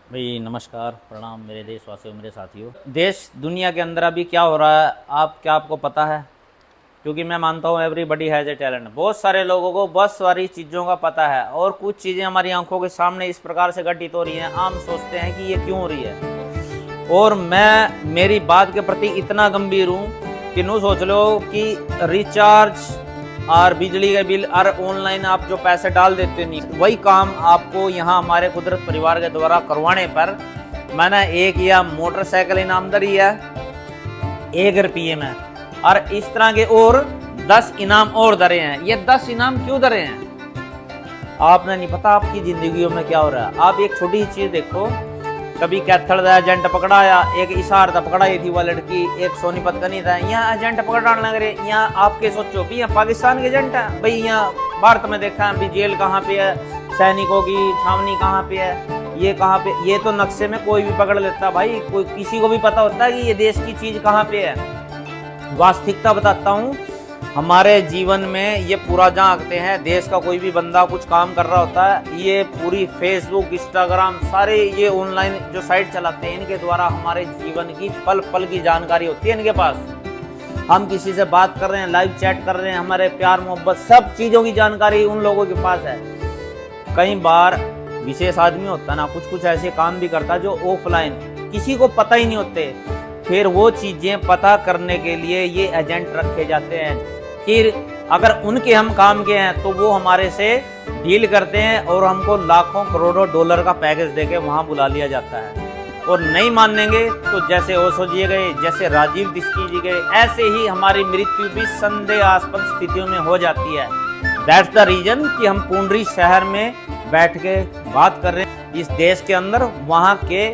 भाई नमस्कार, प्रणाम मेरे देशवासियों, मेरे साथियों। देश दुनिया के अंदर अभी क्या हो रहा है आपको पता है? क्योंकि मैं मानता हूँ एवरीबडी हैज़ ए टैलेंट। बहुत सारे लोगों को बहुत सारी चीज़ों का पता है और कुछ चीज़ें हमारी आंखों के सामने इस प्रकार से घटित हो रही हैं, आम सोचते हैं कि ये क्यों हो रही है। और मैं मेरी बात के प्रति इतना गंभीर हूँ कि नू सोच लो कि रिचार्ज और बिजली का बिल और ऑनलाइन आप जो पैसे डाल देते नहीं, वही काम आपको यहाँ हमारे कुदरत परिवार के द्वारा करवाने पर मैंने एक या मोटरसाइकिल इनामदारी है 1 रुपये में, और इस तरह के और 10 इनाम और धरे हैं। ये 10 इनाम क्यों धरे हैं आपने नहीं पता आपकी जिंदगियों में क्या हो रहा है। आप एक छोटी सी चीज देखो, कभी कैथल का एजेंट पकड़ा या एक इशार था पकड़ा थी वो लड़की, एक सोनीपत का नहीं था, यहाँ एजेंट पकड़ाने लग रहे। यहाँ आपके सोचो भी यहाँ पाकिस्तान के एजेंट है भाई, यहाँ भारत में देखा है भी जेल कहाँ पे है, सैनिकों की छावनी कहाँ पे है, ये कहाँ पे, ये तो नक्शे में कोई भी पकड़ लेता भाई, कोई किसी को भी पता होता है कि ये देश की चीज कहाँ पे है। वास्तविकता बताता हूँ, हमारे जीवन में ये पूरा झांकते हैं। देश का कोई भी बंदा कुछ काम कर रहा होता है, ये पूरी फेसबुक इंस्टाग्राम सारे ये ऑनलाइन जो साइट चलाते हैं, इनके द्वारा हमारे जीवन की पल पल की जानकारी होती है इनके पास। हम किसी से बात कर रहे हैं, लाइव चैट कर रहे हैं, हमारे प्यार मोहब्बत सब चीज़ों की जानकारी उन लोगों के पास है। कई बार विशेष आदमी होता है ना, कुछ ऐसे काम भी करता है जो ऑफलाइन किसी को पता ही नहीं होते, फिर वो चीज़ें पता करने के लिए ये एजेंट रखे जाते हैं। फिर अगर उनके हम काम के हैं तो वो हमारे से डील करते हैं और हमको लाखों करोड़ों डॉलर का पैकेज देके वहाँ बुला लिया जाता है। और नहीं मानेंगे तो जैसे ओशो जी गए, जैसे राजीव दिस्की जी गए, ऐसे ही हमारी मृत्यु भी संदेहास्पद स्थितियों में हो जाती है। दैट्स द रीजन कि हम पुंडरी शहर में बैठ के बात कर रहे हैं। इस देश के अंदर वहाँ के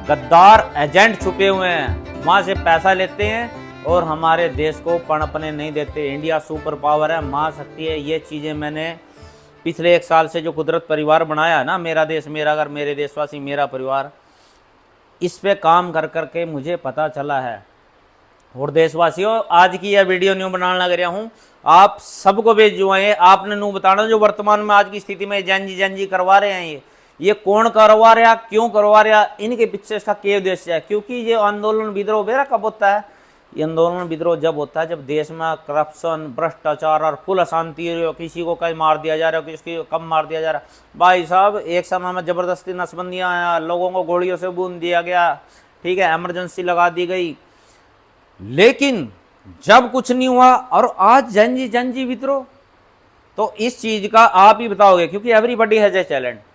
गद्दार एजेंट छुपे हुए हैं, वहाँ से पैसा लेते हैं और हमारे देश को पनपने नहीं देते। इंडिया सुपर पावर है, महाशक्ति है। ये चीज़ें मैंने पिछले 1 साल से जो कुदरत परिवार बनाया है ना, मेरा देश मेरा घर, मेरे देशवासी मेरा परिवार, इस पे काम कर कर के मुझे पता चला है। और देशवासियों, आज की यह वीडियो न्यू बनाने लग रहा हूँ, आप सबको भेजुए। आपने नू बताना जो वर्तमान में आज की स्थिति में जैन जी करवा रहे हैं, ये कौन करवा रहा, क्यों करवा रहा, इनके पीछे इसका क्या उद्देश्य है। क्योंकि ये आंदोलन विद्रोह बेरा कब होता है? ये आंदोलन विद्रोह जब होता है जब देश में करप्शन, भ्रष्टाचार और फुल अशांति, किसी को कहीं मार दिया जा रहा है, किसी को कम मार दिया जा रहा है। भाई साहब, एक समय में जबरदस्ती नसबंदियाँ आया, लोगों को गोलियों से बूंद दिया गया, ठीक है, इमरजेंसी लगा दी गई, लेकिन जब कुछ नहीं हुआ और आज जन जी विद्रोह, तो इस चीज का आप ही बताओगे, क्योंकि एवरीबडी हैज ए टैलेंट।